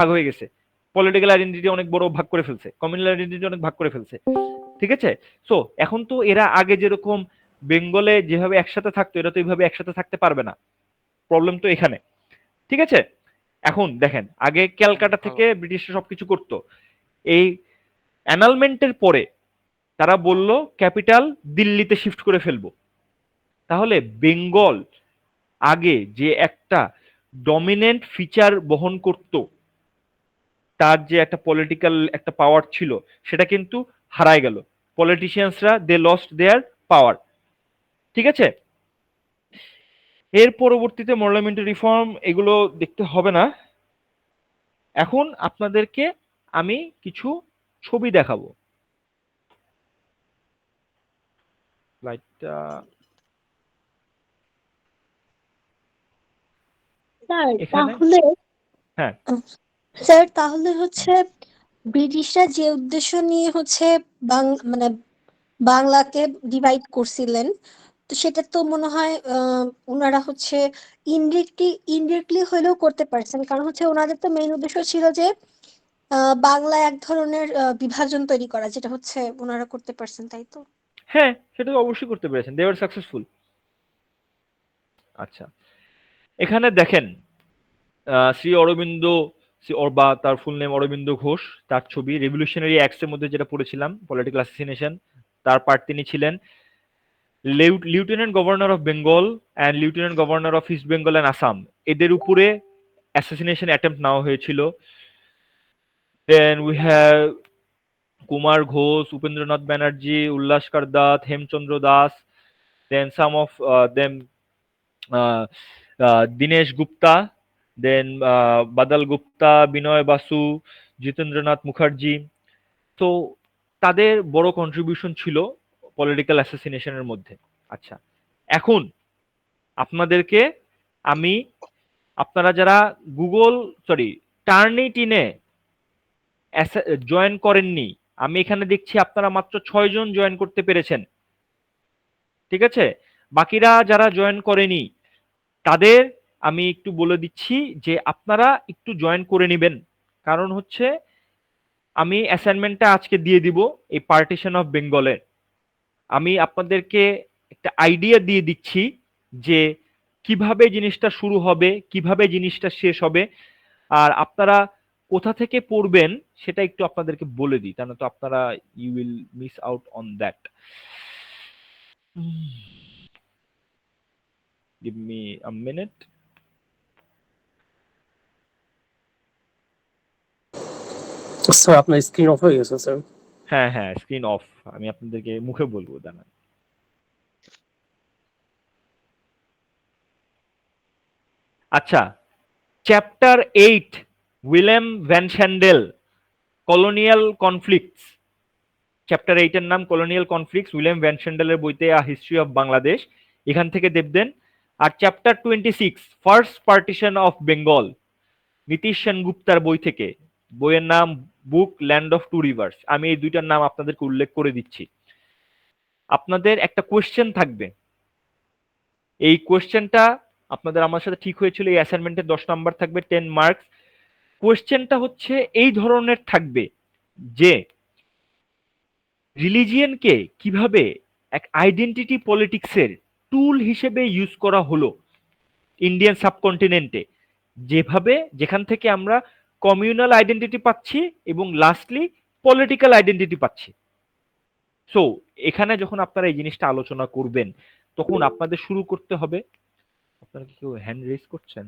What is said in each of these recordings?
ভাগ হয়ে গেছে, পলিটিক্যাল আইডেন্টিটি অনেক বড় ভাগ করে ফেলছে, কমিউনাল আইডেন্টিটি অনেক ভাগ করে ফেলছে। ঠিক আছে, সো এখন তো এরা আগে যেরকম বেঙ্গলে যেভাবে একসাথে থাকতো, এরা তো এইভাবে একসাথে থাকতে পারবে না, প্রবলেম তো এখানে। ঠিক আছে, এখন দেখেন আগে ক্যালকাটা থেকে ব্রিটিশরা সবকিছু করতো, এই অ্যানালমেন্টের পরে তারা বলল ক্যাপিটাল দিল্লিতে শিফট করে ফেলবো। তাহলে বেঙ্গল আগে যে একটা ডমিনেন্ট ফিচার বহন করত, তার যে একটা পলিটিক্যাল একটা পাওয়ার ছিল, সেটা কিন্তু হারায় গেল। পলিটিশিয়ানসরা দে লস্ট দেয়ার পাওয়ার। ঠিক আছে, এর পরবর্তীতে পার্লামেন্টারি রিফর্ম এগুলো দেখতে হবে না। এখন আপনাদেরকে আমি কিছু ছবি দেখাবো। লাইটটা স্যার এখানে, তাহলে হ্যাঁ স্যার তাহলে হচ্ছে ব্রিটিশরা যে উদ্দেশ্য নিয়ে হচ্ছে মানে বাংলাকে ডিভাইড করছিলেন, তো সেটা তো মনে হয় ওনারা হচ্ছে ইনডিরেক্টলি হলেও করতে পারছেন, কারণ হচ্ছে ওনাদের তো মেইন উদ্দেশ্য ছিল যে বাংলা এক ধরনের বিভাজন তৈরি করা, যেটা হচ্ছে ওনারা করতে পারছেন, তাই তো? হ্যাঁ, সেটা তো অবশ্যই করতে পেরেছেন, দে আর সাকসেসফুল। আচ্ছা, এখানে দেখেন শ্রী অরবিন্দ, বা তার ফুল নেম অরবিন্দ ঘোষ, তার ছবি রেভলিউশনারি অ্যাক্টস এর মধ্যে যেটা পড়েছিলাম, পলিটিক্যাল অ্যাসাসিনেশন, তার পার্ট তিনি ছিলেন। Lieutenant governor of Bengal and lieutenant governor of East Bengal and Assam, এদের উপরে অ্যাসাসিনেশন অ্যাটেম্প্ট নেওয়া হয়েছিল। Then we have Kumar Ghosh, Upendranath Banerjee, Ullaskar Das, Hemchandra Das, then some of them Dinesh Gupta, then Badal Gupta, Binoy Basu, Jitendranath Mukherjee. তো তাদের বড় কন্ট্রিবিউশন ছিল পলিটিক্যাল অ্যাসাসিনেশনের মধ্যে। আচ্ছা, এখন আপনাদেরকে আমি, আপনারা যারা গুগল সরি টার্নিটিনে জয়েন করেননি, আমি এখানে দেখছি আপনারা মাত্র 6 জন জয়েন করতে পেরেছেন। ঠিক আছে, বাকিরা যারা জয়েন করেনি তাদের আমি একটু বলে দিচ্ছি যে আপনারা একটু জয়েন করে নেবেন। কারণ হচ্ছে আমি অ্যাসাইনমেন্টটা আজকে দিয়ে দিব এই পার্টিশন অফ বেঙ্গলের। আমি আপনাদেরকে একটা আইডিয়া দিয়ে দিচ্ছি যে কিভাবে জিনিসটা শুরু হবে, কিভাবে জিনিসটা শেষ হবে, আর আপনারা কোথা থেকে পড়বেন সেটা একটু আপনাদেরকে বলে দিই, তা না তো আপনারা you will miss out on that. Give me a minute. Sir আপনার স্ক্রিন অফ হয়ে গেছে স্যার। হ্যাঁ হ্যাঁ, স্ক্রিন অফ, আমি আপনাদেরকে মুখে বলবো, দাঁড়ান। আচ্ছা, chapter 8, William van Schendel, colonial conflicts. Chapter 8 এর নাম কলোনিয়াল কনফ্লিক্টস, উইলিয়াম ভ্যান স্যান্ডেলের বইতে আ হিস্ট্রি অফ বাংলাদেশ, এখান থেকে দেখবেন। আর chapter 26, first partition of Bengal, Nitish সেনগুপ্তার বই থেকে, বইয়ের নাম book land of two rivers. আমি এই দুইটার নাম আপনাদেরকে উল্লেখ করে দিচ্ছি। আপনাদের একটা কোয়েশ্চেন থাকবে, এই কোয়েশ্চেনটা আপনাদের আমার সাথে ঠিক হয়েছিল, এই অ্যাসাইনমেন্টের 10 নাম্বার থাকবে, 10 মার্কস। কোয়েশ্চেনটা হচ্ছে এই ধরনের থাকবে যে রিলিজিয়নকে কিভাবে এক আইডেন্টিটি পলিটিক্সের টুল হিসেবে ইউজ করা হলো ইন্ডিয়ান সাবকন্টিনেন্টে, যেভাবে যেখান থেকে আমরা কমিউনাল আইডেন্টিটি পাচ্ছি এবং লাস্টলি পলিটিক্যাল আইডেন্টিটি পাচ্ছি। সো এখানে যখন আপনারা এই জিনিসটা আলোচনা করবেন, তখন আপনাদের শুরু করতে হবে। আপনারা কি কেউ হ্যান্ড রেজ করছেন?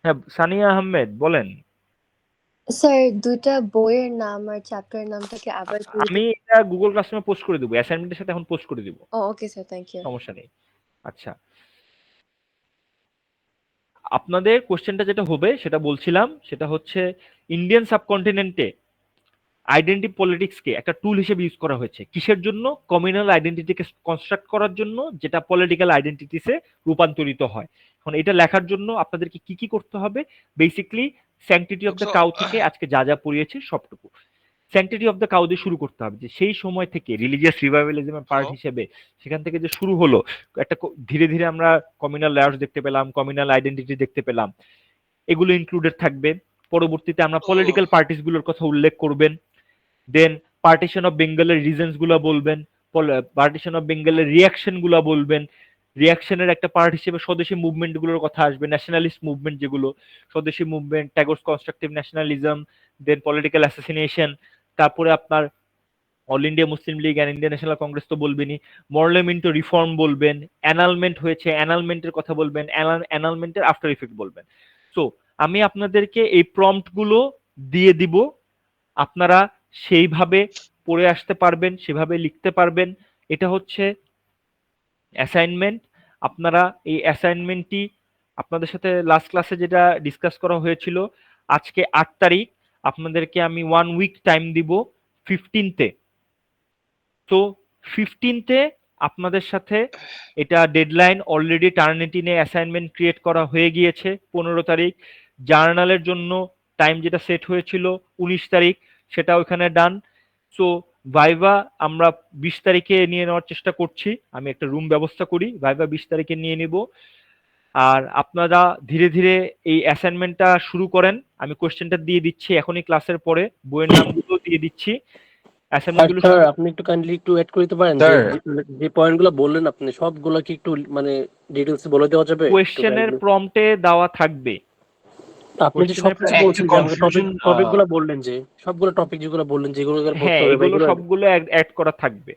হ্যাঁ, সানিয়া আহমেদ বলেন। স্যার দুইটা বইয়ের নাম আর চ্যাপ্টারের নামটাকে আবার আমি এটা গুগল ক্লাসরুমে পোস্ট করে দেবো, অ্যাসাইনমেন্টের সাথে এখন পোস্ট করে দিব, ওকে স্যার, থ্যাংক ইউ। সমস্যা নেই। আচ্ছা, আপনাদের কোশ্চেনটা যেটা হবে সেটা বলছিলাম, সেটা হচ্ছে ইন্ডিয়ান সাবকন্টিনেন্টে আইডেন্টি পলিটিক্সকে একটা টুল হিসেবে ইউজ করা হয়েছে কিসের জন্য? কমিউনাল আইডেন্টিটিকে কনস্ট্রাক্ট করার জন্য, যেটা পলিটিক্যাল আইডেন্টিটিসে রূপান্তরিত হয়। এখন এটা লেখার জন্য আপনাদেরকে কি কি করতে হবে? Basically sanctity of the cow থেকে আজকে যা যা পড়িয়েছে সবটুকু, স্যাংটিটি অফ দ্য কাউ দিয়ে শুরু করতে হবে, যে সেই সময় থেকে রিলিজিয়াস রিভাইভালিজমের পার্ট হিসেবে সেখান থেকে যে শুরু হলো, একটা ধীরে ধীরে আমরা কমিউনাল লেয়ার্স দেখতে পেলাম, কমিউনাল আইডেন্টিটি দেখতে পেলাম, এগুলো ইনক্লুডেড থাকবে। পরবর্তীতে আমরা পলিটিক্যাল পার্টিস গুলোর কথা উল্লেখ করবেন, দেন পার্টিশন অফ বেঙ্গলের রিজনস গুলা বলবেন, পার্টিশন অফ বেঙ্গলের রিয়াকশন গুলা বলবেন, রিয়াকশনের একটা পার্ট হিসেবে স্বদেশী মুভমেন্ট গুলোর কথা আসবে, ন্যাশনালিস্ট মুভমেন্ট যেগুলো, স্বদেশী মুভমেন্ট, ট্যাগোরস কনস্ট্রাকটিভ ন্যাশনালিজম, দেন পলিটিক্যাল অ্যাসাসিনেশন, তারপরে আপনার all India Muslim League and Indian national Congress তো বলবেনই, মরলেমেন্টো রিফর্ম বলবেন, অ্যানালমেন্ট হয়েছে অ্যানালমেন্টের কথা বলবেন, অ্যানালমেন্টের আফটার ইফেক্ট বলবেন। সো আমি আপনাদেরকে এই প্রম্পট গুলো দিয়ে দিব, আপনারা সেইভাবে পড়ে আসতে পারবেন, সেভাবে লিখতে পারবেন। এটা হচ্ছে অ্যাসাইনমেন্ট। আপনারা এই অ্যাসাইনমেন্টটি আপনাদের সাথে লাস্ট ক্লাসে যেটা ডিসকাস করা হয়েছিল, আজকে 8 তারিখ, আপনাদেরকে আমি 1 উইক টাইম দিব 15তে। তো 15তে আপনাদের সাথে এটা ডেডলাইন, অলরেডি টার্নিটিনে অ্যাসাইনমেন্ট ক্রিয়েট করা হয়ে গিয়েছে 15 তারিখ। জার্নালের জন্য টাইম যেটা সেট হয়েছিল 19 তারিখ, সেটা ওখানে ডান। সো ভাইভা আমরা 20 তারিখে নিয়ে নেওয়ার চেষ্টা করছি, আমি একটা রুম ব্যবস্থা করি, ভাইভা 20 তারিখে নিয়ে নিব। আর আপনারা ধীরে ধীরে এই অ্যাসাইনমেন্টটা শুরু করেন, আমি কোশ্চেনটা দিয়ে দিচ্ছি এখনই ক্লাসের পরে, বইয়ের নামগুলো দিয়ে দিচ্ছি, আর অ্যাসাইনমেন্টগুলো স্যার আপনি একটু কাইন্ডলি একটু অ্যাড করে দিতে পারেন যে স্যার যে পয়েন্টগুলো বললেন আপনি সবগুলো কি একটু মানে ডিটেইলস বলে দেওয়া যাবে একটু কোয়েশ্চেনের কাইন্ডলি? প্রম্পটে দেওয়া থাকবে। আপনি যে কোয়েশ্চেনের সবকিছু একটু বলছেন যে আমাকে কনফিউশন টপিকগুলো বললেন, যে সবগুলো টপিক যেগুলো বললেন যেগুলো পড়তে হ্যাঁ, হবে বা এগুলো এগুলো। সবগুলো অ্যাড করা থাকবে।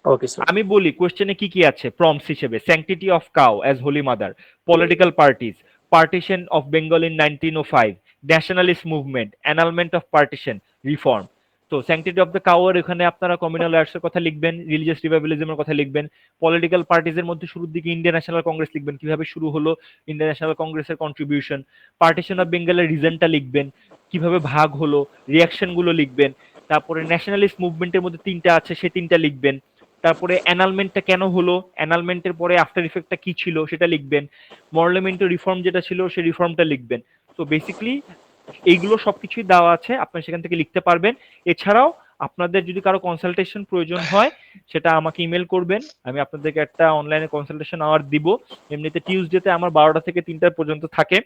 Okay sir. আমি বলি কোয়েশ্চেনে কি কি আছে প্রম্পটস হিসেবে: sanctity of cow as holy mother, political parties, partition of Bengal in 1905, nationalist movement, annulment of partition, reform. তো স্যাংটিটি অফ দ্য কাউ এর এখানে আপনারা কমিউনাল রাইটস এর কথা লিখবেন, রিলিজিয়াস রিভাইভালিজমের কথা লিখবেন। পলিটিক্যাল পার্টিজের মধ্যে শুরুর দিকে ইন্ডিয়ান ন্যাশনাল কংগ্রেস লিখবেন, কিভাবে শুরু হলো ইন্ডিয়ান ন্যাশনাল কংগ্রেসের কন্ট্রিবিউশন। পার্টিশন অফ বেঙ্গলের রিজনটা লিখবেন, কিভাবে ভাগ হলো, রিয়াকশন গুলো লিখবেন। তারপরে ন্যাশনালিস্ট মুভমেন্টের মধ্যে 3টা আছে, সেই 3টা লিখবেন। তারপরে অ্যানালমেন্টটা কেন হলো, অ্যানালমেন্টের পরে আফটার ইফেক্টটা কি ছিল সেটা লিখবেন। মরলেমেন্টো রিফর্ম যেটা ছিল সেই রিফর্মটা লিখবেন। তো বেসিক্যালি এইগুলো সবকিছুই দেওয়া আছে, আপনারা সেখান থেকে লিখতে পারবেন। এছাড়াও আপনাদের যদি কারো কনসালটেশন প্রয়োজন হয় সেটা আমাকে ইমেল করবেন, আমি আপনাদেরকে একটা অনলাইনে কনসালটেশন আওয়ার দিব। এমনিতে টিউসডেতে আমার 12টা থেকে 3টা পর্যন্ত থাকে।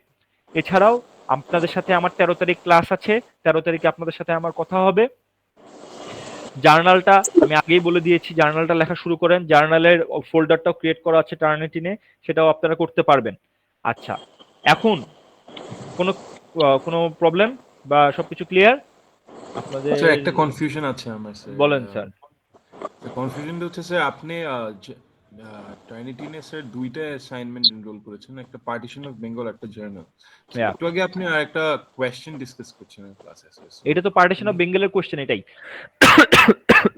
এছাড়াও আপনাদের সাথে আমার 13 তারিখ ক্লাস আছে, 13 তারিখে আপনাদের সাথে আমার কথা হবে। জার্নালটা আমি আগেই বলে দিয়েছি, জার্নালটা লেখা শুরু করেন, জার্নালের ফোল্ডারটাও ক্রিয়েট করা আছে টার্নিটিনে, সেটাও আপনারা করতে পারবেন। আচ্ছা, এখন কোনো কোনো প্রবলেম বা সবকিছু ক্লিয়ার আপনাদের? স্যার একটা কনফিউশন আছে আমার স্যার। বলেন স্যার। কনফিউশনটা হচ্ছে স্যার আপনি ট্রাইনিটিনে স্যার দুইটা অ্যাসাইনমেন্ট এনরোল করেছেন, একটা পার্টিশন অফ বেঙ্গল, একটা জার্নাল। Yeah. একটু আগে আপনি আর একটা কোয়েশ্চেন ডিসকাস করছেন ক্লাসে স্যার। এটা তো পার্টিশন অফ বেঙ্গলের কোশ্চেন, এটাই।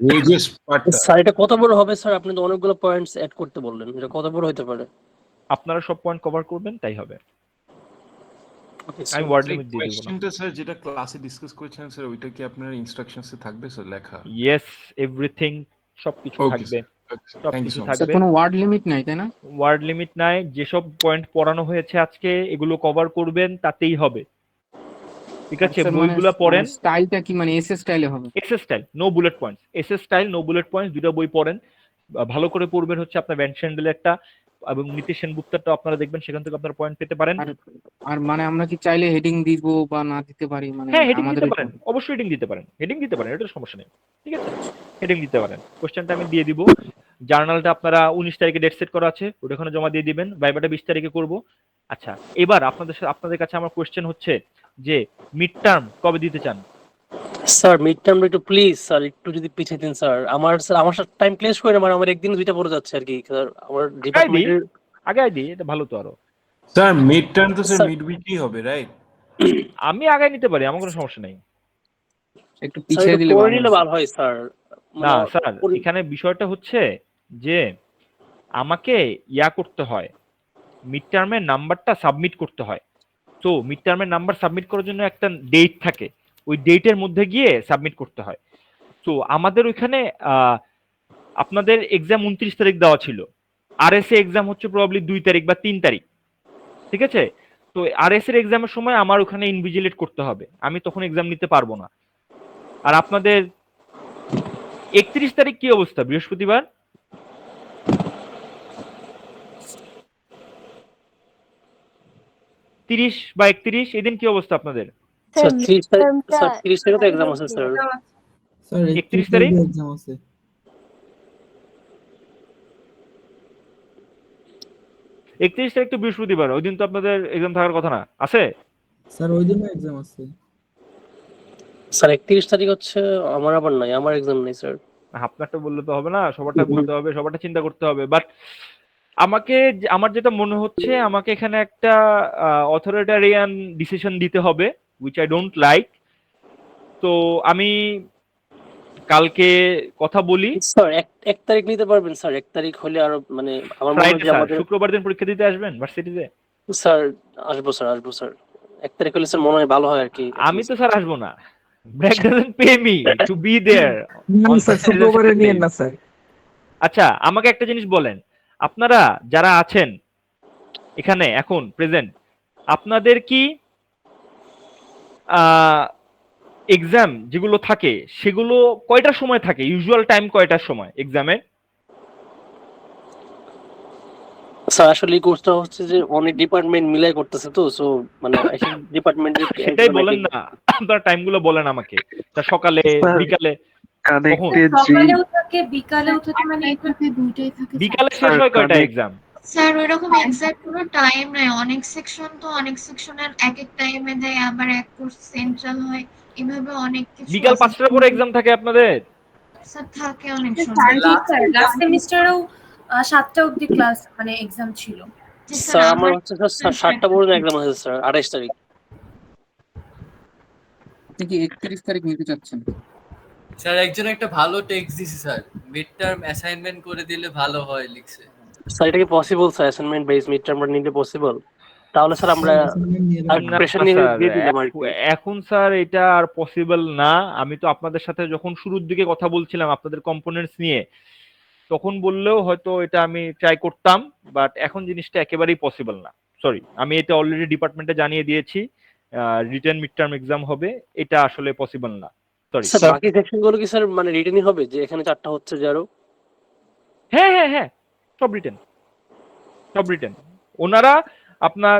ওয়েজেস পার্টটা স্যার এটা কত বড় হবে স্যার? আপনি তো অনেকগুলো পয়েন্টস অ্যাড করতে বললেন, এটা কত বড় হতে পারে? আপনারা সব পয়েন্ট কভার করবেন, তাই হবে। ওকে আমি স্যার। ওয়ার্ড লিমিট দিয়ে দেবো না। কোয়েশ্চেনটা স্যার যেটা ক্লাসে ডিসকাস করেছেন স্যার, ওইটা কি আপনার ইনস্ট্রাকশনসে থাকবে স্যার লেখা? ইয়েস, এভরিথিং, সবকিছু ওকে থাকবে, স্যার, থ্যাংক ইউ সবকিছু সো মাচ। থাকবে। কোনো ওয়ার্ড লিমিট নাই তাই না? ওয়ার্ড লিমিট নাই, যেসব পয়েন্ট পড়ানো হয়েছে আজকে এগুলো কভার করবেন, তাতেই হবে। ঠিক আছে, স্যার, বইগুলো পড়েন। স্টাইলটা কি মানে এসএ স্টাইলে হবে? SS style, no bullet points. SS style, no bullet points, দুটো বই পড়েন। ভালো করে পড়বেন হচ্ছে আপনার ভ্যান স্যান্ডেলের একটা এবং নীতিশ সেনগুপ্তেরটা আপনারা দেখবেন, সেখান থেকে আপনারা পয়েন্ট পেতে পারেন। আর আর মানে আমরা কি চাইলে হেডিং দিব বা না দিতে পারি, মানে হ্যাঁ, হেডিং আমাদের দিতে পারেন, অবশ্যই হেডিং দিতে পারেন, হেডিং দিতে পারেন, এটা সমস্যা নেই। ঠিক আছে, হেডিং দিতে পারেন। কোশ্চেনটা আমি দিয়ে দিব। জার্নালটা আপনারা 19 তারিখে ডেট সেট করা আছে, ওটা ওখানে জমা দিয়ে দিবেন। ভাইবাটা 20 তারিখে করব। আচ্ছা, এবার আপনাদের কাছে আমার কোশ্চেন হচ্ছে যে মিড টার্ম কবে দিতে চান? স্যার মিড টার্মটা একটু প্লিজ স্যার একটু যদি পিছিয়ে দিন স্যার। আমার সাথে টাইম ক্লেশ করে আমার একদিন দুইটা পড়ে যাচ্ছে আর কি স্যার। আমার ডিপার্টমেন্টের আগাই দিই, এটা ভালো তো আরো। স্যার মিড টার্ম তো স্যার স্যার- মিড উইকই হবে, রাইট? আমি আগাই নিতে পারি, আমার কোনো সমস্যা নেই। একটু স্যার পিছিয়ে একটু দিলে পড়ে ভালো নিলে হয়। ভালো হয় স্যার। না স্যার, এখানে বিষয়টা হচ্ছে যে আমাকে করতে হয়, মিড টার্মের নাম্বারটা সাবমিট করতে হয়। তো মিড টার্মের নাম্বার সাবমিট করার জন্য একটা ডেট থাকে, ওই ডেটের মধ্যে গিয়ে সাবমিট করতে হয়। তো আমাদের ওইখানে আপনাদের এক্সাম 29 তারিখ দেওয়া ছিল, আরএসএ এক্সাম হচ্ছে প্রবাবলি 2 তারিখ বা 3 তারিখ। ঠিক আছে, তো আরএস এর এক্সামের সময় আমার ওখানে ইনভিজিলেট করতে হবে, আমি তখন এক্সাম নিতে পারবো না। আর আপনাদের 31 তারিখ কি অবস্থা, বৃহস্পতিবার? তিরিশ বা 31 এদিন কি অবস্থা আপনাদের? স্যার স্যার 30 মিড তারিখ, টার্মটা স্যার 30 তারিখে তো এক্সাম আছে স্যার। স্যার 31 31 তারিখ তারিখে এক্সাম আছে। 31 তারিখ তো বৃহস্পতিবার, ওই দিন তো আপনাদের এক্সাম থাকার কথা না, আছে? স্যার ওই দিনও এক্সাম আছে। স্যার 31 তারিখ হচ্ছে আমার আবার নাই, আমার এক্সাম নেই স্যার। আপনারটা বললে তো হবে না, সবারটা বলতে হবে, সবারটা চিন্তা করতে হবে। বাট আমাকে আমার যেটা মনে হচ্ছে, আমাকে এখানে একটা অথরিটারিয়ান ডিসিশন দিতে হবে, উইচ আই ডোন্ট লাইক। তো আমি কালকে কথা বলি। স্যার 1 তারিখ নিতে পারবেন স্যার? 1 তারিখ হলে আরো মানে আমার মনে হয় ফ্রাইডে যে স্যার, আমাদের, শুক্রবার দিন পরীক্ষা দিতে আসবেন ভার্সিটিতে? স্যার আসবো স্যার, আসবো স্যার। 1 তারিখ হলে স্যার মনে হয় ভালো হয় আর কি at আমি least। তো স্যার আসবো না, BRAC doesn't pay me to be there না অন স্যার শুক্রবারে নিয়েন না স্যার। আচ্ছা, আমাকে একটা জিনিস বলেন, আপনারা যারা আছেন এখানে এখন প্রেজেন্ট, আপনাদের কি এক্সাম যেগুলো থাকে সেগুলো কয়টার সময় থাকে? ইউজুয়াল টাইম কয়টার সময় এক্সামের? স্যার আসলে এই কোর্সটা হচ্ছে যে অনেক ডিপার্টমেন্ট মিলাই করতেছে তো, সো মানে ডিপার্টমেন্টের সেটাই বলেন না, আপনার টাইমগুলো বলেন আমাকে। তা সকালে, স্যার বিকালে, কখন? কানেক্টেড জি সকালেও থাকে বিকালেও থাকে, মানে থাকে, দুইটাই থাকে স্যার। বিকালে শেষ স্যার হয় কয়টা কানেক্ট এক্সাম? স্যার ওইরকম এক্সাক্ট কোনো টাইম নাই, অনেক সেকশন তো অনেক সেকশনের এক এক টাইমে দেয়, আবার এক কোর্স সেন্ট্রাল হয়, এভাবে অনেক কিছু বিকাল আছে। 5টার পরে এক্সাম থাকে আপনাদের? স্যার থাকে অনেক সময়। লাস্ট সেমিস্টারেও 7টা অবধি ক্লাস মানে এক্সাম ছিল। জি স্যার স্যার আমার আমার হচ্ছে স্যার 7টা পর্যন্ত এক্সাম আছে স্যার, 28 তারিখ। আপনি কি 31 তারিখ নিতে চাচ্ছেন? স্যার একজন একটা ভালো টেক্সট দিছে স্যার, মিড টার্ম অ্যাসাইনমেন্ট করে দিলে ভালো হয় লিখছে। স্যার এটা কি possible sir? Assignment base mid term নিলে পসিবল? তাহলে স্যার আমরা assignment নিয়ে আর নেবেন। না প্রেশার নিয়ে স্যার, দিয়ে দিলাম আর কি। এখন স্যার এটা আর পসিবল না। আমি তো আপনাদের সাথে যখন শুরুর দিকে কথা বলছিলাম আপনাদের কম্পোনেন্টস নিয়ে, তখন বললেও হয়তো এটা আমি ট্রাই করতাম, বাট এখন জিনিসটা একেবারেই পসিবল না। সরি, আমি এটা অলরেডি ডিপার্টমেন্টে জানিয়ে দিয়েছি, রিটেন মিড টার্ম এক্সাম হবে, এটা আসলে পসিবল না। সরি। স্যার বাকি সেকশন গুলো কি স্যার মানে রিটেনই হবে, যে এখানে 4টা হচ্ছে যে আরো? হ্যাঁ হ্যাঁ হ্যাঁ, সব রিটেন, সব রিটেন। ওনারা আপনার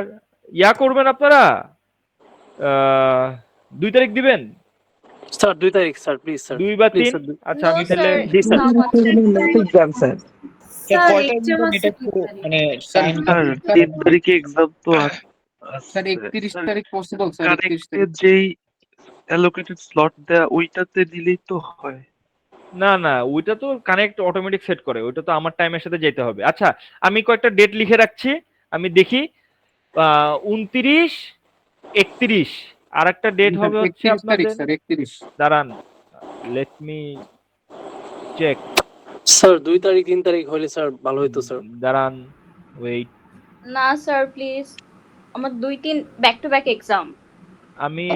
ইয়া করবেন, আপনারা 2 তারিখ দিবেন, স্যার 2 তারিখ স্যার, প্লিজ স্যার, 2 বা প্লিজ 3। স্যার। আচ্ছা আমি তাহলে জি sir. Exam sir. Sir exam আছে 2 তারিখ। মানে স্যার 3 তারিখে এক্সাম তো স্যার 31 তারিখ পসিবল স্যার? 31 কানেক্টেড তারিখ যেই অ্যালোকেটেড স্লট দেয়া ওইটাতে দিলেই তো হয়। না না, ওইটা তো কানেক্ট অটোমেটিক সেট করে, ওইটা তো আমার টাইমের সাথে যেতে হবে। আচ্ছা, আমি কয়েকটা ডেট লিখে রাখছি, আমি দেখি 29, 31, আর একটা ডেট হবে হচ্ছে 31 তারিখ আপনাদের, স্যার, 31। দাঁড়ান, লেট মি চেক। স্যার 2 তারিখ 3 তারিখ হলে স্যার ভালো হতো স্যার। দাঁড়ান, ওয়েট। না স্যার প্লিজ, আমার 2-3 ব্যাক টু ব্যাক এক্সাম। আমি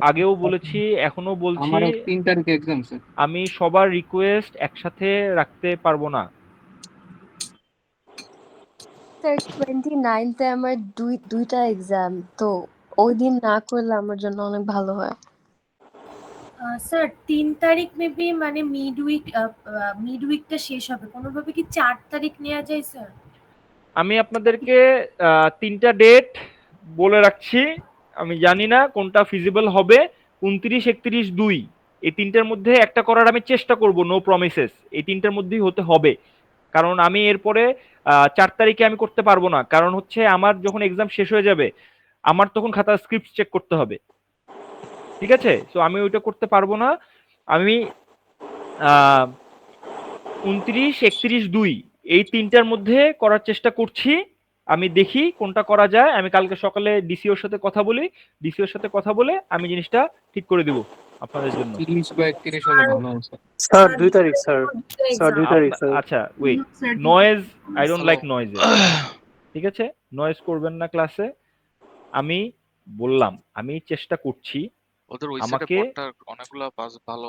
আগেও বলেছি, এখনো বলছি, আমারও 3 তারিখে এক্সাম স্যার। আমি সবার রিকোয়েস্ট একসাথে রাখতে পারবো না। স্যার 29তে আমার দুইটা এক্সাম, তো ওই দিন না করলে আমার জন্য অনেক ভালো হয়। স্যার 3 তারিখ মেবি মানে মিড উইকটা শেষ হবে, কোনোভাবে কি 4 তারিখ নেওয়া যায় স্যার? আমি আপনাদেরকে 3টা ডেট বলে রাখছি, আমি জানি না কোনটা ফিজিবল হবে। 29, 31, 2, এই 3টার মধ্যে একটা করার আমি চেষ্টা করব, নো প্রমিসেস, এই 3টার মধ্যেই হতে হবে। কারণ আমি এরপরে 4 তারিখে আমি করতে পারবো না, কারণ হচ্ছে আমার যখন এক্সাম শেষ হয়ে যাবে আমার তখন খাতার স্ক্রিপ্ট চেক করতে হবে, ঠিক আছে? সো আমি ওইটা করতে পারবো না। আমি 29, 31, 2 এই 3টার মধ্যে করার চেষ্টা করছি। আমি দেখি কোনটা করা যায়। আমি কালকে সকালে ডিসিওর সাথে কথা বলি, ডিসিওর সাথে কথা বলে আমি জিনিসটা ঠিক করে দিব আপনাদের জন্য। 30 বা 31 হলে ভালো হয় স্যার। স্যার 2 তারিখ স্যার, স্যার 2 তারিখ স্যার। আচ্ছা wait, noise, I don't like noise, ঠিক আছে? নয়েজ করবেন না ক্লাসে। আমি বললাম আমি চেষ্টা করছি, ওদের ওই সাইডে আমাকে পড়টা অনেকগুলা পাস ভালো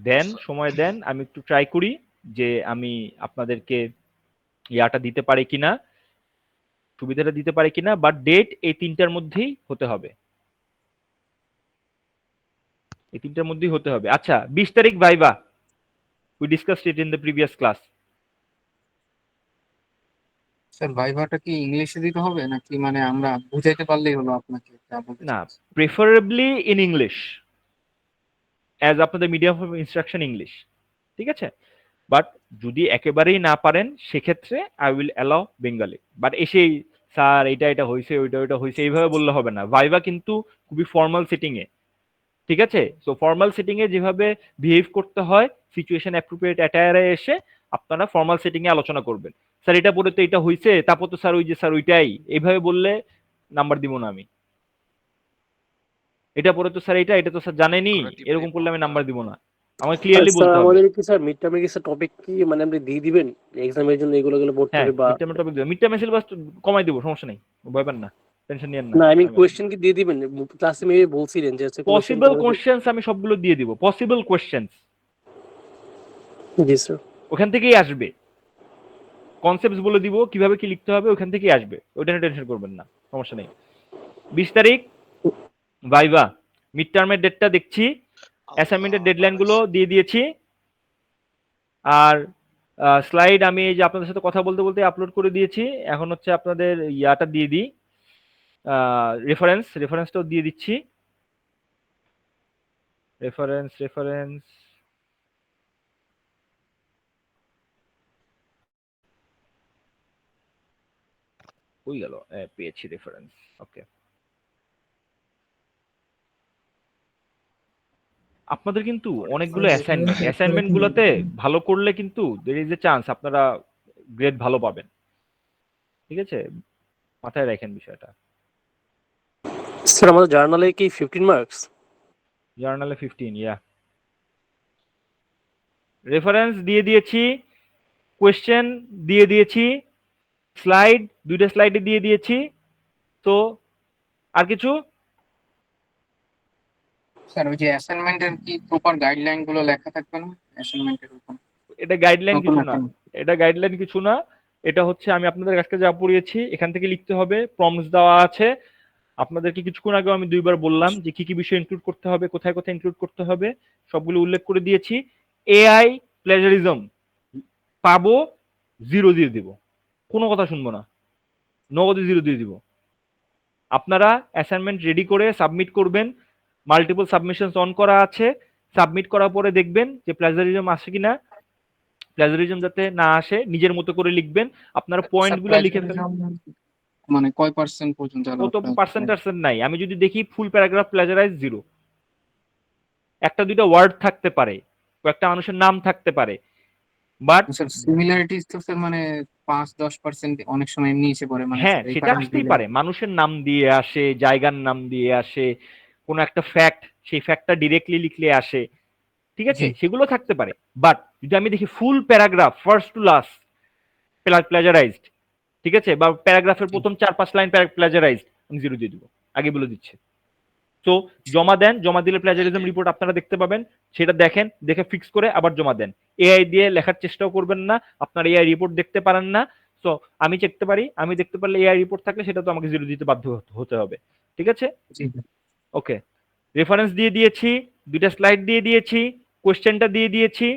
দেন, সময় দেন, আমি একটু ট্রাই করি যে আমি আপনাদেরকে ইয়াটা দিতে পারি কিনা, সুবিধাটা দিতে পারি কিনা। বাট ডেট এই 3টার মধ্যেই হতে হবে, এই 3টার মধ্যেই হতে হবে। আচ্ছা 20 তারিখ viva, we discussed it in the previous class. Sir ভাইভাটা কি ইংলিশে দিতে হবে নাকি মানে আমরা বুঝাইতে পারলেই হলো আপনাকে যা বলতে না, চাচ্ছি? প্রেফারেবলি ইন ইংলিশ, অ্যাজ আপনাদের মিডিয়াম অফ ইনস্ট্রাকশন ইংলিশ, ঠিক আছে? বাট যদি একেবারেই না পারেন সেক্ষেত্রে I will allow Bengali. But এসেই স্যার এটা এটা হয়েছে ওইটা ওইটা হয়েছে এইভাবে বললে হবে না। ভাইবা কিন্তু খুবই ফর্মাল সেটিং এ, ঠিক আছে? সো ফর্মাল সেটিং এ যেভাবে বিহেভ করতে হয়, সিচুয়েশন অ্যাপ্রোপ্রিয়েট অ্যাটায়ারে এসে আপনারা ফর্মাল সেটিং এ আলোচনা করবেন। স্যার এটা পরে তো এটা হয়েছে, তারপর তো স্যার ওই যে স্যার ওইটাই, এইভাবে বললে নাম্বার দিব না আমি। এটা পরে তো স্যার এটা, এটা তো স্যার জানেনি, এরকম করলে আমি নাম্বার দিব না। আমাকে ক্লিয়ারলি স্যার বলতে হবে। আমাদের কি স্যার মিড টার্মে কি স্যার টপিক কি মানে আপনি দিয়ে দিবেন এক্সামের জন্য এগুলো পড়তে হ্যাঁ, হবে বা মিড টার্মের টপিক দেব। মিড টার্মে সিলেবাস কমাই দিব, সমস্যা নেই, ভয় পান না, টেনশন নিয়েন না। না আই মিন কোশ্চেন কি দিয়ে দিবেন? ক্লাসে মেবি বলছিলেন যে হচ্ছে পসিবল কোশ্চেনস আমি সবগুলো দিয়ে দিব, পসিবল কোশ্চেনস জি স্যার। ওখান থেকেই আসবে। কনসেপ্টস বলে দিব, কিভাবে কি লিখতে হবে ওখান থেকেই আসবে, ওইটা নিয়ে টেনশন করবেন না, সমস্যা নেই। 20 তারিখ ভাইবা, মিড টার্মের ডেটটা দেখছি, অ্যাসাইনমেন্টের ডেডলাইন গুলো দিয়ে দিয়েছি, আর স্লাইড আমি এই যে আপনাদের সাথে কথা বলতে বলতে আপলোড করে দিয়েছি। এখন হচ্ছে আপনাদের ইয়াটা দিয়ে দিই, রেফারেন্সটাও দিয়ে দিচ্ছি। রেফারেন্স কই গেল? পেয়েছি রেফারেন্স, ওকে। আপনাদের কিন্তু অনেকগুলো অ্যাসাইনমেন্ট গুলোতে ভালো করলে কিন্তু দের ইজ এ চান্স আপনারা গ্রেড ভালো পাবেন, ঠিক আছে? মাথায় রাখেন বিষয়টা। স্যার আমাদের জার্নালে কি 15 মার্কস? জার্নালে 15, ইয়া। রেফারেন্স দিয়ে দিয়েছি, কোয়েশ্চেন দিয়ে দিয়েছি, স্লাইড দুইটা স্লাইডে দিয়ে দিয়েছি। তো আর কিছু? স্যার ওই যে অ্যাসাইনমেন্টের কি প্রপার গাইডলাইন গুলো লেখা থাকবে না অ্যাসাইনমেন্টের উপর? এটা গাইডলাইন নতুন কিছু না, এখন। এটা গাইডলাইন কিছু না। এটা হচ্ছে আমি আপনাদের কাছে যা পড়িয়েছি এখান থেকে লিখতে হবে, প্রম্পটস দেওয়া আছে। আপনাদেরকে কিছুক্ষণ আগে আমি দুইবার বললাম যে কি কি বিষয় ইনক্লুড করতে হবে, কোথায় কোথায় ইনক্লুড করতে হবে, সবগুলো উল্লেখ করে দিয়েছি। এআই প্লেজারিজম পাবো, 0 দিয়ে দিব, কোনো কথা শুনবো না, নগদে 0 দিয়ে দিব। আপনারা অ্যাসাইনমেন্ট রেডি করে সাবমিট করবেন, মাল্টিপল সাবমিশনস অন করা আছে। সাবমিট করার পরে দেখবেন যে প্লেজারিজম আসে কিনা। প্লেজারিজম যাতে না আসে নিজের মতো করে লিখবেন, আপনারা পয়েন্টগুলো লিখে ফেলবেন। মানে কয় পার্সেন্ট পর্যন্ত কত পার্সেন্ট নাই, আমি যদি দেখি ফুল প্যারাগ্রাফ প্লেজারাইজ 0, একটা দুইটা ওয়ার্ড থাকতে পারে, কয়েকটা মানুষের নাম থাকতে পারে, বাট স্যার সিমিলারিটিস তো স্যার মানে 5-10% অনেক সময় এমনি এসে পড়ে মানে হ্যাঁ স্যার এই সেটা কারণে আসতেই দিলে। পারে, মানুষের নাম দিয়ে আসে, জায়গার নাম দিয়ে আসে, কোনো একটা ফ্যাক্ট, সেই ফ্যাক্টটা ডিরেক্টলি লিখলে আসে, ঠিক আছে? জি। সেগুলো থাকতে পারে। বাট যদি আমি দেখি ফুল প্যারাগ্রাফ ফার্স্ট টু লাস্ট প্লেজারাইজড, ঠিক আছে, বা প্যারাগ্রাফের প্রথম 4-5 লাইন প্লেজারাইজড, আমি 0 দিয়ে দিব, আগে বলে দিচ্ছি। তো জমা দেন, জমা দিলে প্লেজারিজম রিপোর্ট আপনারা দেখতে পাবেন, সেটা দেখেন, দেখে ফিক্স করে আবার জমা দেন। এআই দিয়ে লেখার চেষ্টাও করবেন না, আপনার এআই রিপোর্ট দেখতে পারেন না। তো আমি দেখতে পারি, আমি দেখতে পারলে এআই রিপোর্ট থাকলে সেটা তো আমাকে 0 দিতে বাধ্য হতে হবে, ঠিক আছে? জি। ওকে, রেফারেন্স দিয়ে দিয়েছি, দুইটা স্লাইড দিয়ে দিয়েছি, কোশ্চেনটা দিয়ে দিয়েছি,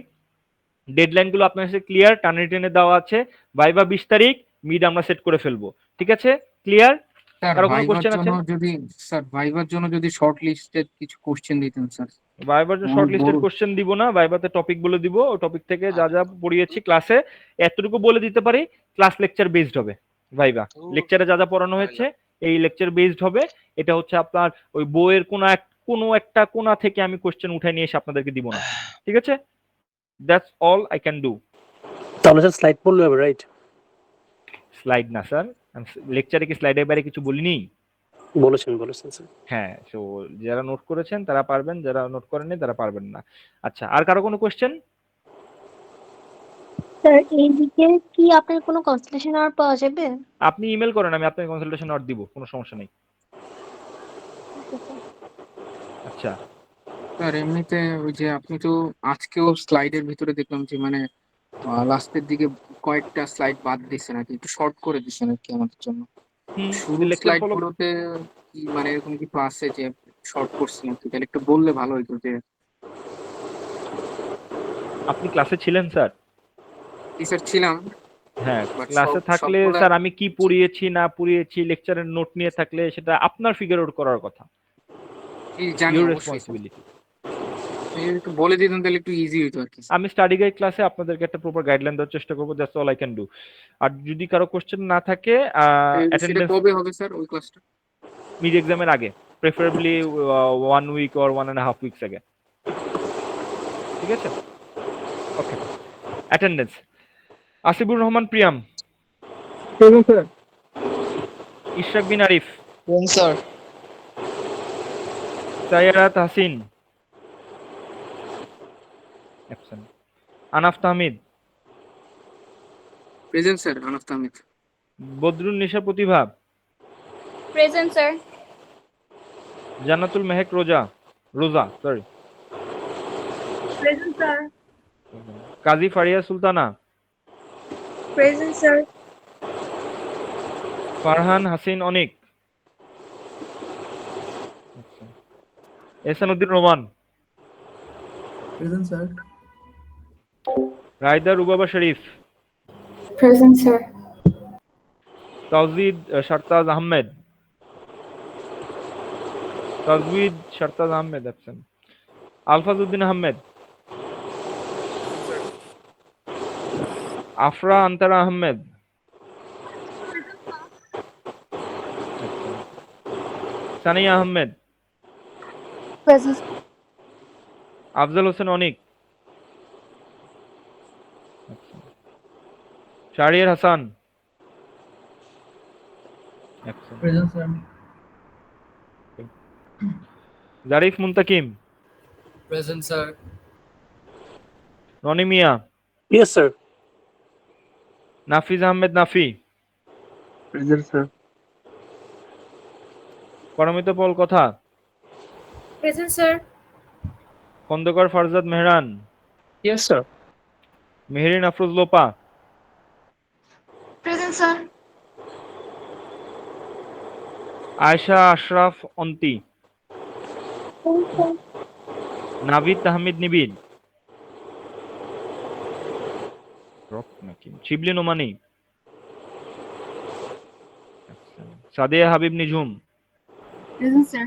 ডেডলাইন গুলো আপনার সাথে ক্লিয়ার, টানে টেনে দেওয়া আছে। ভাইবা 20 তারিখ, মিড আমরা সেট করে ফেলবো, ঠিক আছে? ক্লিয়ার? স্যার কারো কোনো ভাইবার কোশ্চেন আছে? জন্য যদি স্যার ভাইবার জন্য যদি শর্ট লিস্টেড কিছু কোশ্চেন দিতেন স্যার। ভাইবার যে শর্ট লিস্টেড কোশ্চেন দিব না, ভাইবাতে টপিক বলে দিব, ও টপিক থেকে যা যা পড়িয়েছি ক্লাসে এতটুকু বলে দিতে পারি। ক্লাস লেকচার বেসড হবে ভাইবা, লেকচারে যা যা পড়ানো হয়েছে এই লেকচার বেসড হবে। এটা হচ্ছে আপনার ওই বইয়ের কোনো একটা কোণা থেকে আমি কোশ্চেন উঠাই নিয়ে এসে আপনাদেরকে দিব না, ঠিক আছে? That's all I can do. তাহলে স্যার স্লাইড পড়লে হবে রাইট? স্লাইড না স্যার, আমি লেকচারে কি স্লাইডের বাইরে কিছু বলিনি? বলেছেন স্যার। হ্যাঁ, তো যারা নোট করেছেন তারা পারবেন, যারা নোট করেননি তারা পারবেন না। আচ্ছা, আর কারো কোনো কোশ্চেন? স্যার এইদিকে কি আপনার কোনো কনসালটেশন আওয়ার পাওয়া যাবে? আপনি ইমেল করেন, আমি আপনাকে কনসালটেশন নোট দিব, কোনো সমস্যা নেই। আচ্ছা, স্যার এমনিতে ওই যে আপনি তো আজকেও স্লাইডের ভিতরে দেখলাম যে মানে লাস্টের দিকে কয়েকটা স্লাইড বাদ দিছে নাকি, একটু শর্ট করে দিছে নাকি আমাদের জন্য। শুরুর লেকচার স্লাইড ফলো। গুলোতে কি মানে এরকম কিছু আছে যে শর্ট করছে নাকি, তাহলে একটু বললে ভালো হইতো। যে আপনি ক্লাসে ছিলেন স্যার? টিচার ছিলাম হ্যাঁ, বাট ক্লাসে থাকলে সবগুলা স্যার আমি কি পড়িয়েছি না পড়িয়েছি লেকচারের নোট নিয়ে থাকলে সেটা আপনার ফিগার আউট করার কথা, জানি ইউর অবশ্যই স্যার, রেসপন্সিবিলিটি। একটু বলে দিতেন তাহলে একটু ইজি হইতো আর কি। আমি স্টাডি গাইড ক্লাসে আপনাদেরকে একটা প্রপার গাইডলাইন দেওয়ার চেষ্টা করবো, that's all I can do. আর যদি কারো কোশ্চেন না থাকে সেটা অ্যাটেন্ডেন্স কবে হবে স্যার ওই ক্লাসটা? মিড এক্সামের আগে, প্রেফারেবলি 1 উইক অর 1.5 উইকস আগে, ঠিক আছে? Okay, attendance Asifur Rahman Priyam, sir. Ishrak Bin Arif, sir. Saiyarat Hasin, absent. Anaf Tahmid, present sir. Anaf Tahmid. Badrun Nisha Protiva, present sir. Jannatul Mehek Roza sorry, present sir. Kazi Faria Sultana, present sir. Farhan Hasin Anik, Ehsanuddin Roman, present sir. Raida Rubaba Sharif, present sir. Tawjid Shartaj Ahmed, Tajwid Shartaj Ahmed absent. Alfazuddin Ahmed, Afra Antara Ahmed, Sania Ahmed, present. Afzal Hossain Anik, Shahriar Hasan, present sir. Zarif Muntakim, present sir. Roni Mia, yes sir. Nafiz Ahmed Nafi, present sir. Paromita Paul Kotha, present sir. Khondokar Farzad Mehran, yes sir. Meherin Afroz Lopa, present sir. Ayesha Ashraf Onti, Navid Tahmid Nibid, Shibli Nomani, Sadia Habib Nijhum, present sir.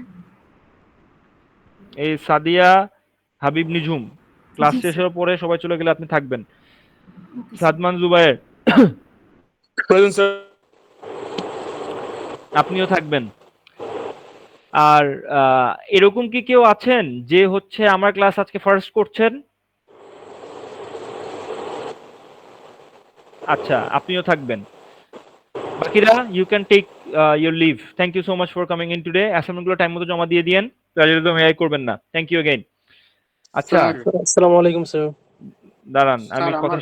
এই সাদিয়া হাবিব নিঝুম class শেষের পরে সবাই চলে গেলে আপনি থাকবেন। Sadman Zubayer, present sir. আপনিও থাকবেন। আর এরকম কি কেউ আছেন যে হচ্ছে আমার ক্লাস আজকে ফার্স্ট করছেন? আচ্ছা, আপনিও থাকবেন। বাকিরা you can take your leave. Thank you so much for coming in today. অ্যাসাইনমেন্টগুলো টাইম মতো জমা দিয়ে দিয়েন, প্লাজারিজম এআই করবেন না। Thank you again. আচ্ছা, আসসালামু আলাইকুম স্যার। দাঁড়ান আমি স্যার কথা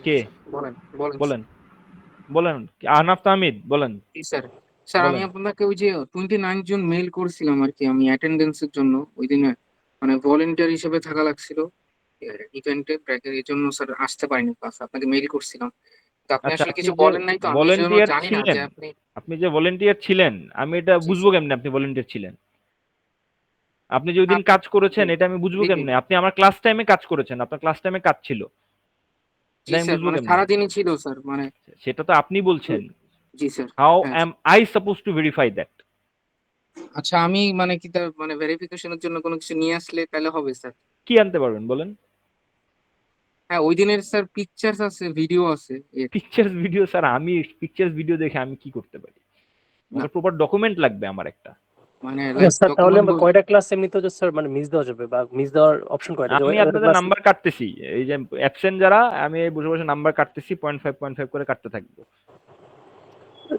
কে বলেন বলেন বলেন বলেন আহনাফ তাহমিদ বলেন। জি স্যার। স্যার আমি বলেন। আপনাকে ওই যে 29 জুন মেইল করছিলাম আর কি, আমি অ্যাটেন্ডেন্সের জন্য ওই দিনে মানে ভলেন্টিয়ার হিসেবে থাকা লাগছিল ইভেন্টে ব্র্যাকের, এই জন্য স্যার আসতে পারিনি ক্লাস, আপনাকে মেইল করছিলাম। তো আপনি আচ্ছা, আসলে আপনি কিছু যে বলেন নাই, তো আমি এই জন্য ভলেন্টিয়ার জানি না ছিলেন, যে আপনি আপনি যে ভলেন্টিয়ার ছিলেন আমি এটা জি, বুঝবো কেমনে আপনি ভলেন্টিয়ার ছিলেন? আপনি যে ওই দিন আপনি কাজ করেছেন এটা আমি বুঝবো জি জি কেমনে? আপনি আমার ক্লাস টাইমে কাজ করেছেন, আপনার ক্লাস টাইমে কাজ ছিল, জি এটা আমি স্যার, বুঝবো মানে কেমনে? সারাদিনই ছিল স্যার, মানে সেটা তো আপনি বলছেন। জি স্যার। হাউ হ্যাঁ am I suppose to verify that? আচ্ছা, আমি মানে কি তার মানে ভেরিফিকেশনের জন্য কোনো কিছু নিয়ে আসলে তাহলে হবে স্যার? কি আনতে পারবেন বলেন? হ্যাঁ ওই দিনের স্যার পিকচার্স আছে, ভিডিও আছে পিকচার্স ভিডিও স্যার, আমি পিকচার্স ভিডিও দেখে আমি কি করতে পারি? না আমার প্রপার ডকুমেন্ট লাগবে আমার একটা। মানে স্যার তাহলে ডকুমেন্ট আমরা কয়টা ক্লাস এমনিতে যে স্যার মানে মিস দেওয়া যাবে বা মিস দেওয়ার অপশন কয়টা? আমি আপনাদের নাম্বার কাটতেছি, এই যে অ্যাবসেন্ট যারা আমি বসে বসে নাম্বার কাটতেছি 0.5 করে কাটতে থাকবো।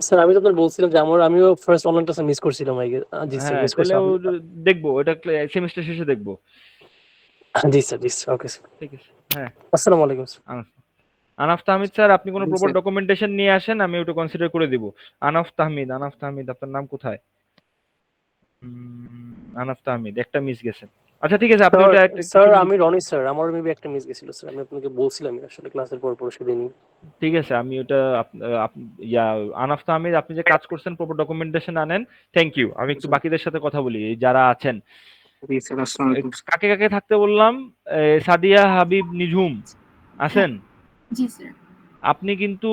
স্যার আমি তো আপনার বলছিলাম যে আমিও ফার্স্ট অনলাইন ক্লাসে মিস করছিলাম আগে। জি স্যার হ্যাঁ, মিস তাহলে করছিলাম। দেখবো এটা সেমিস্টার শেষে দেখবো। জি স্যার জি স্যার ওকে স্যার। ঠিক আছে, হ্যাঁ। আসসালামু আলাইকুম স্যার। আনাফ তাহমিদ স্যার, আপনি কোনো জি প্রপার স্যার। ডকুমেন্টেশন নিয়ে আসেন, আমি ওটা কনসিডার করে দিব। আনাফ তাহমিদ, আনাফ তাহমিদ আপনার নাম কোথায়? আনাফ তাহমিদ, একটা মিস গেছে। আচ্ছা ঠিক আছে, আপনি ওটা স্যার আমি রনি স্যার, আমার মেবি একটা মিস গেছিল স্যার, আমি আপনাকে বলছিলাম আসলে ক্লাসের পর সেদিনই। ঠিক আছে, আমি ওটা আনাফ তাহমিদ আপনি যে কাজ করছেন প্রপার ডকুমেন্টেশন আনেন। Thank you. আমি একটু বাকিদের সাথে কথা বলি যারা আছেন। জি স্যার। আসসালামু আলাইকুম। কাকে কাকে থাকতে বললাম? সাদিয়া হাবিব নিঝুম আছেন? জি স্যার। আপনি কিন্তু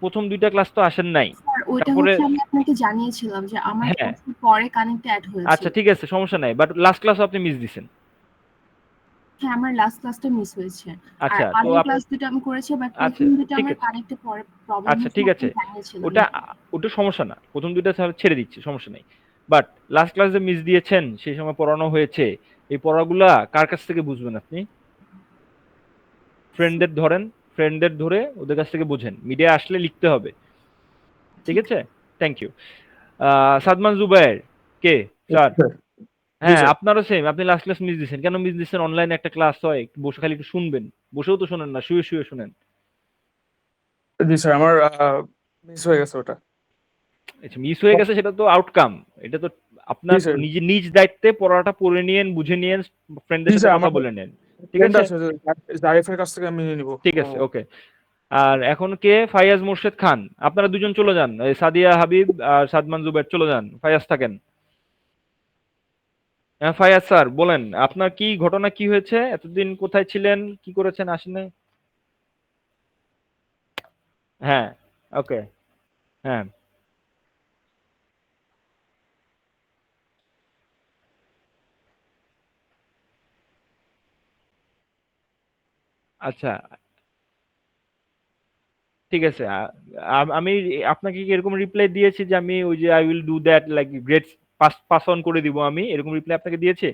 প্রথম 2টা ক্লাস তো আসেন নাই। স্যার ওইটা তারপরে হচ্ছে আমি আপনাকে জানিয়েছিলাম যে আমার হ্যাঁ, কোর্সের পরে কানেক্টে অ্যাড আচ্ছা হয়েছিল। ঠিক আছে, সমস্যা নাই। বাট লাস্ট ক্লাস আপনি মিস দিছেন। হ্যাঁ, আমার লাস্ট ক্লাসটা মিস হয়েছে। আর আচ্ছা, তো আগের ক্লাস দুটো আমি করেছি, বাট আচ্ছা প্রথম দুটো ঠিক আমার আছে। কানেক্টে পরে প্রবলেম আচ্ছা হয়েছিল, ঠিক আছে। আপনি জানিয়েছিলাম। ওটা ওটা সমস্যা না। প্রথম 2টা তাহলে ছেড়ে দিচ্ছি, সমস্যা নাই। বাট লাস্ট ক্লাস যে মিস দিয়েছেন, সেই সময় পড়ানো হয়েছে, এই পড়াগুলা কার কাছ থেকে বুঝবেন আপনি? ফ্রেন্ডদের ধরেন, ফ্রেন্ডদের ধরে ওদের কাছ থেকে বুঝেন। মিডিয়া আসলে লিখতে হবে। ঠিক আছে? Thank you. সাদমান জুবায়ের কে? স্যার। জি হ্যাঁ, স্যার। আপনারও সেম। আপনি লাস্ট ক্লাস মিস দিছেন। কেন মিস দিছেন? অনলাইনে একটা ক্লাস হয়। একটু বসে খালি একটু শুনবেন। বসেও তো শোনেন না, শুয়ে, শুয়ে শোনেন। জি স্যার, আমার মিস হয়ে গেছে ওটা। আচ্ছা, মিস হয়ে গেছে সেটা তো আউটকাম। এটা তো জি আপনার স্যার। নিজ দায়িত্বে পড়াটা পড়ে নিয়েন, বুঝে নিয়েন, ফ্রেন্ডদের জি সাথে স্যার, কথা আমার বলে নেন। ঠিক ফ্রেন্ড আছে? আছে যে জারিফের কাছ থেকে আমি নিয়ে নিবো। ঠিক আছে, ওকে। আর এখন কে? ফাইয়াজ মোর্শেদ খান। আপনারা দুজন চলে যান। এই সাদিয়া হাবিব আর সাদমান জুবায়ের চলে যান। ফাইয়াজ থাকেন। হ্যাঁ, ফাইয়াজ স্যার বলেন, আপনার কি ঘটনা, কি হয়েছে? এতদিন কোথায় ছিলেন? কি করেছেন? আসেন নাই? হ্যাঁ, ওকে। হ্যাঁ, আচ্ছা ঠিক আছে। আমি আপনাকে কি এরকম রিপ্লাই দিয়েছি যে আমি ওই যে I will do that, like grades pass pass on করে দিব আমি, এরকম রিপ্লাই আপনাকে দিয়েছি?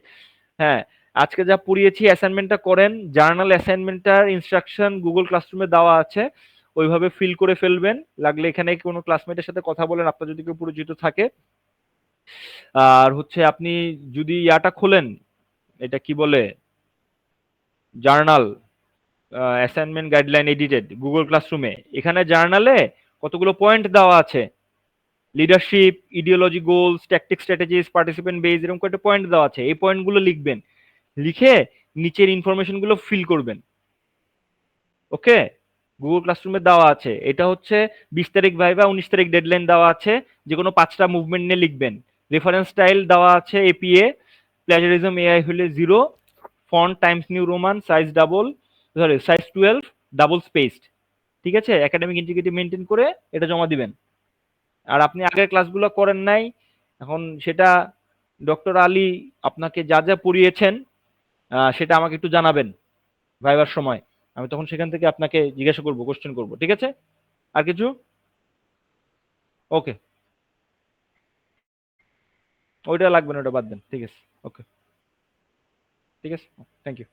হ্যাঁ, আজকে যা পড়িয়েছি অ্যাসাইনমেন্টটা করেন। জার্নাল অ্যাসাইনমেন্টটার ইনস্ট্রাকশন গুগল ক্লাসরুমে দেওয়া আছে, ওইভাবে ফিল করে ফেলবেন। লাগলে এখানে কোনো ক্লাসমেটের সাথে কথা বলেন, আপনার যদি কেউ পরিচিত থাকে। আর হচ্ছে আপনি যদি ইয়াটা খোলেন, এটা কি বলে, journal assignment guideline edited Google ক্লাসরুমে, এখানে জার্নালে কতগুলো পয়েন্ট দেওয়া আছে। Leadership, ideology, goals, tactic, strategies, participant base, এরকম কয়েকটা পয়েন্ট দেওয়া আছে। এই পয়েন্টগুলো লিখবেন, লিখে নিচের ইনফরমেশনগুলো ফিল করবেন। ওকে? গুগল ক্লাসরুমে দেওয়া আছে। এটা হচ্ছে 20 তারিখ ভাইবা, 19 তারিখ ডেডলাইন দেওয়া আছে। যে কোনো 5টা মুভমেন্ট নিয়ে লিখবেন। রেফারেন্স স্টাইল দেওয়া আছে এপিএ, প্লাজারিজম এআই হলে 0, font Times new Roman, size double, sorry size 12, double spaced. ঠিক আছে? একাডেমিক ইন্টিগ্রিটি মেনটেন করে এটা জমা দিবেন। আর আপনি আগের ক্লাসগুলো করেন নাই, এখন সেটা ডক্টর আলী আপনাকে যা যা পড়িয়েছেন সেটা আমাকে একটু জানাবেন ভাইবার সময়। আমি তখন সেখান থেকে আপনাকে জিজ্ঞাসা করব, কোশ্চেন করব। ঠিক আছে? আর কিছু? ওকে, ওইটা লাগবে না, ওটা বাদ দেন। ঠিক আছে, ওকে, ঠিক আছে, থ্যাংক ইউ।